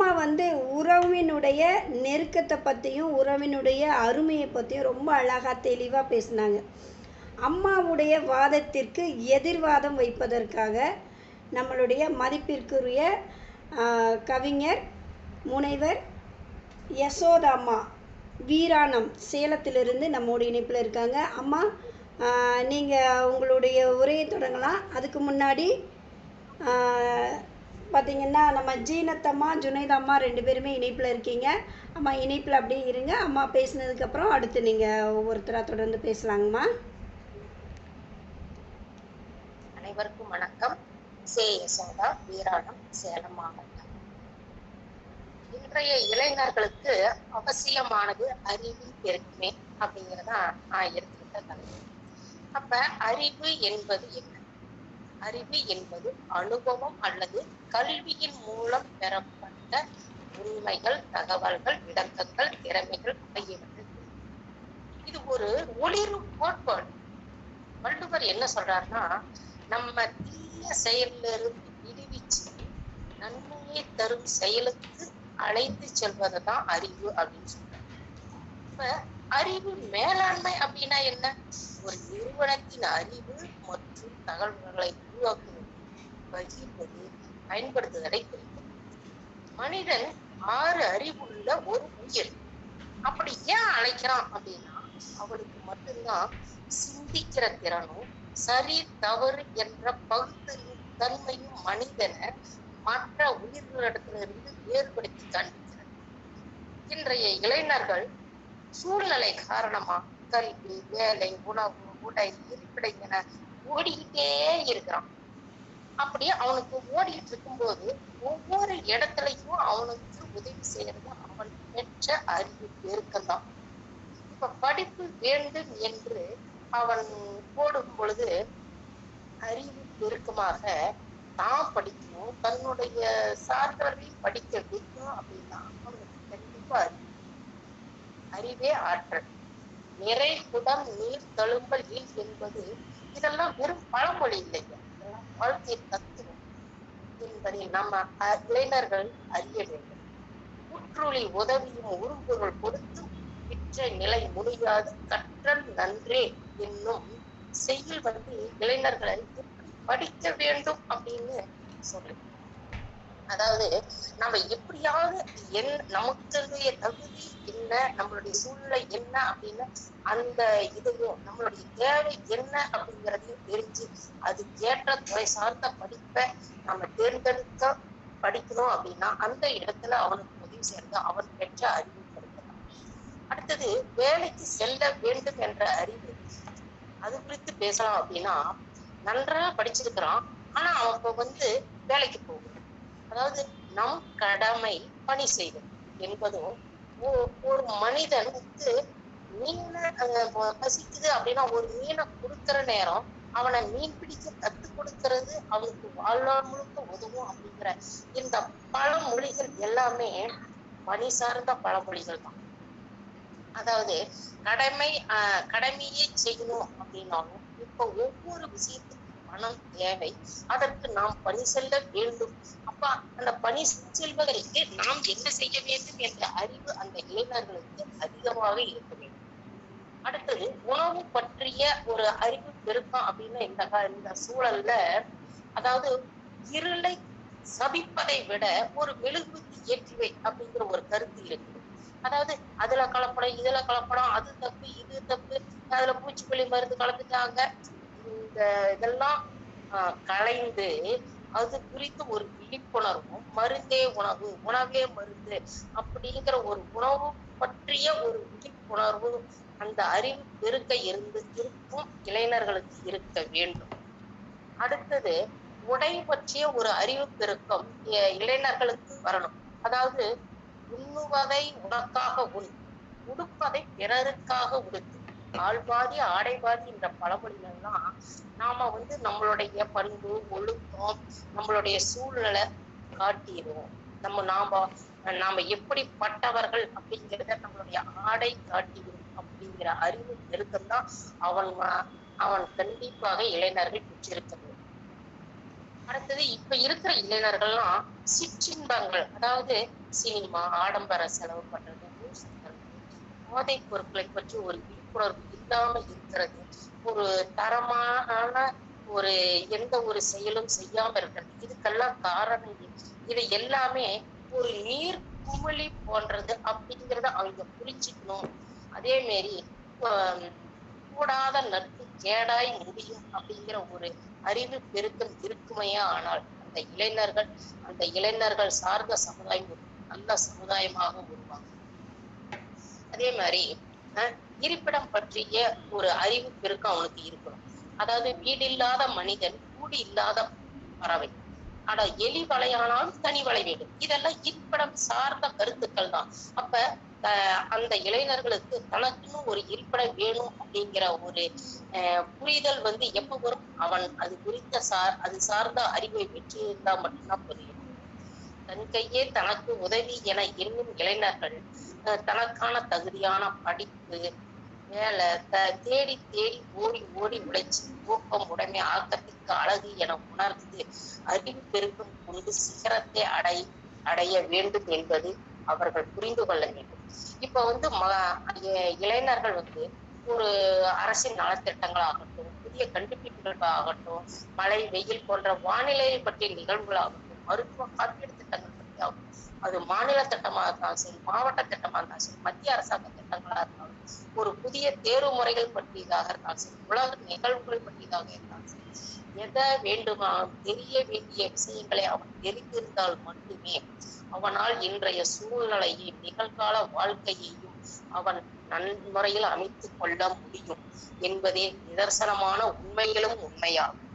அம்மா வந்து உறவினுடைய நெருக்கத்தை பற்றியும் உறவினுடைய அருமையை பற்றியும் ரொம்ப அழகாக தெளிவாக பேசினாங்க. அம்மாவுடைய வாதத்திற்கு எதிர்வாதம் வைப்பதற்காக நம்மளுடைய மதிப்பிற்குரிய கவிஞர் முனைவர் யசோதாம்மா வீராணம் சேலத்திலிருந்து நம்மோட இணைப்பில் இருக்காங்க. அம்மா, நீங்கள் உங்களுடைய உரையை தொடங்கலாம். அதுக்கு முன்னாடி பார்த்திங்கன்னா நம்ம ஜீனத்தம்மா ஜுனைதம்மா 2 பேருமே இணைப்பில் இருக்கீங்க. அம்மா இணைப்பில் அப்படியே இருங்க. அம்மா பேசினதுக்கப்புறம் அடுத்து நீங்கள் ஒவ்வொருத்தராக தொடர்ந்து பேசலாங்கம்மா. அனைவருக்கும் வணக்கம். சே யசோதா, வீராணம், சேலம் மாவட்டம். இன்றைய இளைஞர்களுக்கு அவசியமானது அறிவின் பெருக்குமே அப்படிங்கிறதா நான் எடுத்துக்கிட்ட தலைப்பு. அப்ப அறிவு என்பது என்ன? அறிவு என்பது அனுபவம் அல்லது கல்வியின் மூலம் பெறப்பட்ட உண்மைகள், தகவல்கள், விளக்கங்கள், திறமைகள் ஆகியவற்றை. இது ஒரு ஒளிரும் கோட்பாடு. வள்ளுவர் என்ன சொல்றாருன்னா, நம்ம தீய செயலிலிருந்து விடுவிச்சு நன்மையை தரும் செயலுக்கு அழைத்து செல்வதுதான் அறிவு அப்படின்னு சொல்றாரு. இப்ப அறிவு மேலாண்மை அப்படின்னா என்ன? ஒரு நிறுவனத்தின் அறிவு மற்றும் தகவல்களை உருவாக்குவது, பகிர்வது, பயன்படுத்துவதை குறிக்கும். மனிதன் 6 அறிவுள்ள ஒரு உயிர். அப்படி ஏன் அழைக்கிறான் அப்படின்னா, அவனுக்கு மட்டும்தான் சிந்திக்கிற திறனும் சரி தவறு என்ற பகுத்தறிவு தன்மையும் மனிதனை மற்ற உயிர்களிடத்திலிருந்து வேறுபடுத்தி காண்பிக்கிறது. இன்றைய இளைஞர்கள் சூழ்நிலை காரணமா கல்வி, வேலை, உணவு, உடை, இருப்பிடை என ஓடிக்கிட்டே இருக்கிறான். அப்படி அவனுக்கு ஓடிட்டு இருக்கும்போது ஒவ்வொரு இடத்துலையும் அவனுக்கு உதவி செய்யறது அவன் பெற்ற அறிவு பெருக்கம்தான். இப்ப படிப்பு வேண்டும் என்று அவன் போடும் பொழுது அறிவு பெருக்கமாக தான் படிக்கணும், தன்னுடைய சார்ந்தவர்களையும் படிக்க வைக்கணும் அப்படின்னா அவனுக்கு கண்டிப்பா அறிவே ஆற்றல். நிறை குடம் நீர் தழும்பல் என்பது இதெல்லாம் வெறும் பழமொழி இல்லைங்க, இதெல்லாம் வாழ்க்கை தத்துவம் என்பதை நம்ம இளைஞர்கள் அறிய வேண்டும். குற்றுளி உதவியும் உறுப்புகள் கொடுத்து விற்ற நிலை முடியாது கற்றல் நன்றே என்னும் செய்யுள் இளைஞர்களை எப்படி படிக்க வேண்டும் அப்படின்னு சொல்லு. அதாவது நம்ம எப்படியாவது நமக்கு தகுதி என்ன, நம்மளுடைய சூழ்நிலை என்ன அப்படின்னு அந்த இதையும் நம்மளுடைய தேவை என்ன அப்படிங்கிறதையும் தெரிஞ்சு அதுக்கேற்ற துறை சார்ந்த படிப்பை நம்ம தேர்ந்தெடுக்க படிக்கணும் அப்படின்னா அந்த இடத்துல அவனுக்கு உதவி செய்யறது அவன் பெற்ற அறிவு கிடைக்கலாம். அடுத்தது வேலைக்கு செல்ல வேண்டும் என்ற அறிவு, அது குறித்து பேசலாம். அப்படின்னா நன்றாக படிச்சிருக்கிறான், ஆனா அவன் வேலைக்கு போகும். அதாவது நம் கடமை பணி செய்வது என்பதும், ஒரு மனிதனுக்கு மீனை பசிக்குது அப்படின்னா ஒரு மீனை கொடுக்கிற நேரம் அவனை மீன் பிடிக்க கத்து கொடுக்கிறது அவனுக்கு வாழ்நாள் முழுக்க உதவும் அப்படிங்கிற இந்த பழமொழிகள் எல்லாமே பணி சார்ந்த பழமொழிகள் தான். அதாவது கடமையே செய்யணும் அப்படின்னாலும் இப்ப ஒவ்வொரு விஷயத்துக்கும் பணம் தேவை, அதற்கு நாம் பணி செல்ல வேண்டும். அப்ப அந்த பணி செல்வதற்கு நாம் என்ன செய்ய வேண்டும் என்ற அறிவு அந்த இளைஞர்களுக்கு அதிகமாக இருக்க வேண்டும். அடுத்தது உணவு பற்றிய ஒரு அறிவு பெருக்கம் அப்படின்னா இந்த சூழல்ல, அதாவது இருளை சபிப்பதை விட ஒரு மெழுகுவர்த்தி ஏற்றிவை அப்படிங்கிற ஒரு கருத்து இருக்கு. அதாவது அதுல கலப்படம், இதுல கலப்படம், அது தப்பு, இது தப்பு, அதுல பூச்சிக்கொல்லி மருந்து கலந்துட்டாங்க, இதெல்லாம் கலைந்து அது குறித்து ஒரு விழிப்புணர்வும், மருந்தே உணவு, உணவே மருந்து அப்படிங்கிற ஒரு உணவு பற்றிய ஒரு விழிப்புணர்வு அந்த அறிவு பெருக்க இருக்கும் இளைஞர்களுக்கு இருக்க வேண்டும். அடுத்தது உடை பற்றிய ஒரு அறிவு பெருக்கம் இளைஞர்களுக்கு வரணும். அதாவது உண்ணுவதை உனக்காக உண், உடுப்பதை பிறருக்காக உடுத்து, ஆள்பாதி ஆடைபாதி என்ற பழமொழிகள்லாம் நாம நம்மளுடைய பண்பு, ஒழுக்கம், நம்மளுடைய சூழ்நிலை காட்டிடுவோம். நாம எப்படிப்பட்டவர்கள் அப்படிங்கிறத நம்மளுடைய ஆடை காட்டிடும் அப்படிங்கிற அறிவு பெருக்கம்தான் அவன் கண்டிப்பாக இளைஞர்கள் பெற்றிருக்க வேண்டும். அடுத்தது இப்ப இருக்கிற இளைஞர்கள்லாம் சிற்றின்பங்கள், அதாவது சினிமா, ஆடம்பர செலவு பண்றது, மியூசிக் பண்றது, போதைப் பொருட்களை பற்றி ஒரு விழிப்புணர்வு இல்லாம இருக்கிறது, ஒரு தரமான ஒரு எந்த ஒரு செயலும் செய்யாம இருக்கிறது. இதுக்கெல்லாம் காரணம் இது எல்லாமே ஒரு நீர் குமிழி போன்றது அப்படிங்கிறத அவங்க புரிஞ்சுக்கணும். அதே மாரி கூடாத நட்பு கேடாய் முடியும் அப்படிங்கிற ஒரு அறிவு பெருக்கம் இருக்குமையா ஆனால் அந்த இளைஞர்கள் சார்ந்த சமுதாயம் ஒரு நல்ல சமுதாயமாக உருவாகும். அதே மாதிரி இருப்பிடம் பற்றிய ஒரு அறிவு பெருக்கம் அவனுக்கு இருக்கணும். அதாவது வீடு இல்லாத மனிதன் கூடு இல்லாத பறவை, ஆனா எலி வலையானாலும் தனி வலை வேண்டும். இதெல்லாம் இருப்பிடம் சார்ந்த கருத்துக்கள் தான். அப்ப அந்த இளைஞர்களுக்கு தனக்குன்னு ஒரு இருப்பிடம் வேணும் அப்படிங்கிற ஒரு புரிதல் எப்ப வரும்? அவன் அது குறித்த அது சார்ந்த அறிவை பெற்று இருந்தா மட்டும்தான் புரியும். தன் கையே தனக்கு உதவி என எண்ணும் இளைஞர்கள் தனக்கான தகுதியான படிப்பு, வேலை தேடி தேடி ஓடி ஓடி உழைச்சி ஊக்கம், உடைமை, ஆக்கத்திற்கு அழகு என உணர்ந்து அறிவு பெருக்கம் கொண்டு சிகரத்தை அடைய வேண்டும் என்பது அவர்கள் புரிந்து கொள்ள வேண்டும். இப்ப இளைஞர்கள் ஒரு அரசின் நலத்திட்டங்கள் ஆகட்டும், புதிய கண்டுபிடிப்புகள் ஆகட்டும், மழை, வெயில் போன்ற வானிலை பற்றிய நிகழ்வுகள் ஆகட்டும், மருத்துவ காப்பீடு திட்டங்கள் பற்றி ஆகட்டும், அது மாநில திட்டமாக இருந்தாலும் சரி, மாவட்ட திட்டமாக இருந்தாலும் சரி, மத்திய அரசாங்க திட்டங்களா இருந்தாலும், ஒரு புதிய தேர்வு முறைகள் பற்றியதாக இருந்தாலும் சரி, உலக நிகழ்வுகள் பற்றியதாக இருந்தாலும் சரி, எதை வேண்டுமானாலும் தெரிய வேண்டிய விஷயங்களை அவன் தெரிந்திருந்தால் மட்டுமே அவனால் இன்றைய சூழ்நிலையை, நிகழ்கால வாழ்க்கையையும் அவன் நன்முறையில் அமைத்துக் கொள்ள முடியும் என்பதே நிதர்சனமான உண்மைகளும் உண்மையாகும்.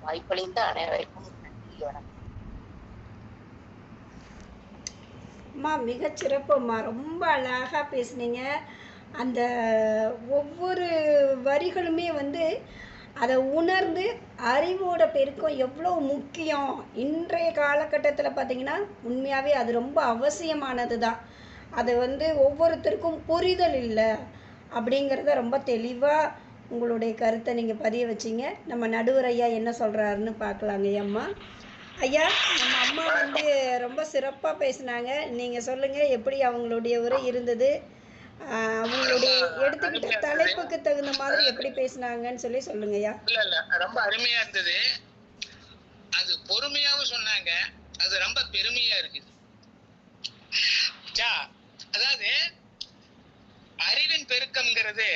வாய்ப்பளித்த அனைவருக்கும் நன்றி, வணக்கம். அம்மா மிகச்சிறப்பும்மா, ரொம்ப அழகாக பேசுனீங்க. அந்த ஒவ்வொரு வரிகளுமே அதை உணர்ந்து அறிவோட பெருக்கம் எவ்வளோ முக்கியம் இன்றைய காலகட்டத்தில் பார்த்திங்கன்னா உண்மையாகவே அது ரொம்ப அவசியமானது தான். அதை ஒவ்வொருத்தருக்கும் புரிதல் இல்லை அப்படிங்கிறத ரொம்ப தெளிவாக உங்களுடைய கருத்தை நீங்கள் பதிய வச்சிங்க. நம்ம நடுவர் ஐயா என்ன சொல்கிறாருன்னு பார்க்கலாங்க. அம்மா ஐயா, நம்ம அம்மா ரொம்ப சிறப்பாக பேசினாங்க. நீங்கள் சொல்லுங்கள், எப்படி அவங்களுடைய உரை இருந்தது, அவங்களுடைய எடுத்துக்கிட்ட தலைப்புக்கு தகுந்த மாதிரி எப்படி பேசினாங்கன்னு சொல்லுங்க ஐயா. இல்ல ரொம்ப அருமையா இருந்தது. அது பொறுமையாவும் சொன்னாங்க. அது ரொம்ப பெருமையா இருக்குது. அதாவது அறிவின் பெருக்கம்ங்கிறது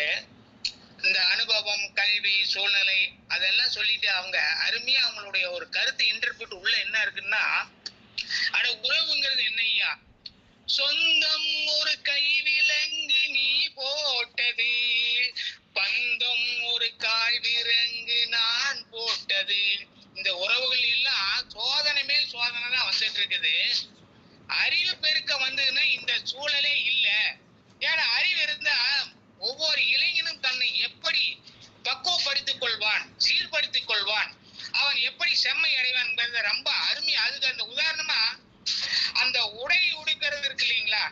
இந்த அனுபவம், கல்வி, சூழ்நிலை அதெல்லாம் சொல்லிட்டு அவங்க அருமையா அவங்களுடைய ஒரு கருத்து இன்டர்பிரட் உள்ள என்ன இருக்குன்னா, அட உறவுங்கிறது என்னையா, சொந்தம் ஒரு கைவிலங்கு நீ போட்டது, பந்தம் ஒரு கால் விரங்கு நான் போட்டது. இந்த உறவுகள் எல்லாம் சோதனை மேல் சோதனை தான் வந்துட்டு இருக்குது. அறிவு பெருக்க வந்ததுன்னா இந்த சூழலே இல்ல. ஏன்னா அறிவு இருந்தா ஒவ்வொரு இளைஞனும் தன்னை எப்படி பக்குவப்படுத்திக் கொள்வான், சீர்படுத்திக் கொள்வான், அவன் எப்படி செம்மை அடைவான் ரொம்ப அருமையா. அதுக்கு அந்த உதாரணமா அந்த உடை உடுக்கிறது இருக்கு இல்லைங்களா,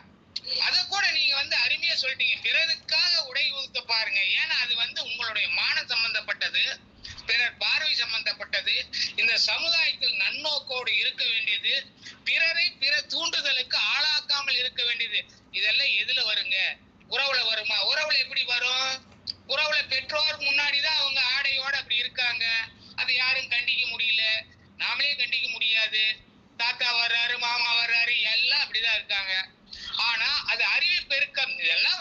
அத கூட நீங்க அருமையா சொல்லிட்டீங்க. பிறருக்காக உடை உடுத்த பாருங்க. ஏன்னா அது உங்களுடைய மானம் சம்பந்தப்பட்டது, பிறர் பார்வை சம்பந்தப்பட்டது, இந்த சமுதாயத்தில் நன்னோக்கோடு இருக்க வேண்டியது, பிறரை பிற தூண்டுதலுக்கு ஆளாக்காமல் இருக்க வேண்டியது. இதெல்லாம் எதுல வருங்க? உறவுல வருமா? உறவுல எப்படி வரும்? உறவுல பெற்றோர் முன்னாடிதான் அவங்க ஆடையோட அப்படி இருக்காங்க. அது யாரும் கண்டிக்க முடியல, நாமளே கண்டிக்க முடியாது. தாத்தா வர்றாரு, மாமா வர்றாரு, எல்லாம் அப்படிதான் இருக்காங்க. ஆனா அது அறிவு பெருக்கம். இதெல்லாம்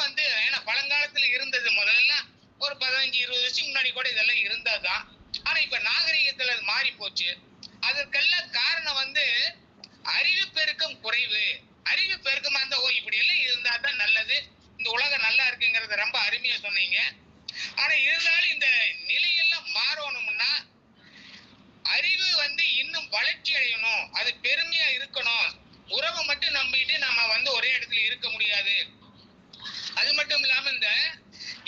ஏன்னா பழங்காலத்துல இருந்தது. முதல்ல ஒரு 15-20 வருஷம் முன்னாடி கூட இதெல்லாம் இருந்ததுதான். ஆனா இப்ப நாகரிகத்துல அது மாறி போச்சு. அதற்கெல்லாம் காரணம் அறிவு பெருக்கம் குறைவு. அறிவு பெருக்கமா இருந்தா இப்படி எல்லாம் இருந்தா தான் நல்லது, இந்த உலகம் நல்லா இருக்குங்கிறத ரொம்ப அருமையா சொன்னீங்க. ஆனா இருந்தாலும் இந்த நிலையெல்லாம் மாறணும்னா அறிவு இன்னும் வளர்ச்சி அடையணும், அது பெருமையா இருக்கணும். உறவை மட்டும் நம்பிட்டு நம்ம ஒரே இடத்துல இருக்க முடியாது. அது மட்டும் இல்லாம இந்த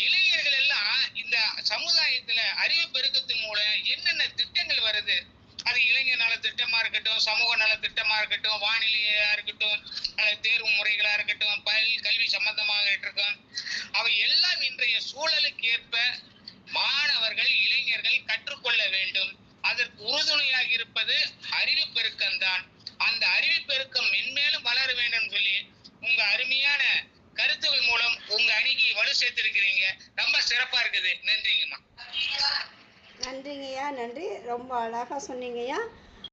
இளைஞர்கள் எல்லாம் இந்த சமுதாயத்துல அறிவு பெருக்கத்தின் மூலம் என்னென்ன திட்டங்கள் வருது, அது இளைஞர் நல திட்டமா இருக்கட்டும், சமூக நல திட்டமா இருக்கட்டும், வானிலையா இருக்கட்டும், அல்லது தேர்வு முறைகளா இருக்கட்டும், கல்வி சம்பந்தமாக இருக்கட்டும், அவை எல்லாம் இன்றைய சூழலுக்கு ஏற்ப மாணவர்கள், இளைஞர்கள் கற்றுக்கொள்ள வேண்டும். அதற்கு உறுதுணையாக இருப்பது சேர்த்திருக்கிறீங்க. ரொம்ப சிறப்பா இருக்குது. நன்றிங்கம்மா. நன்றிங்கய்யா, நன்றி. ரொம்ப அழகாக சொன்னீங்கய்யா.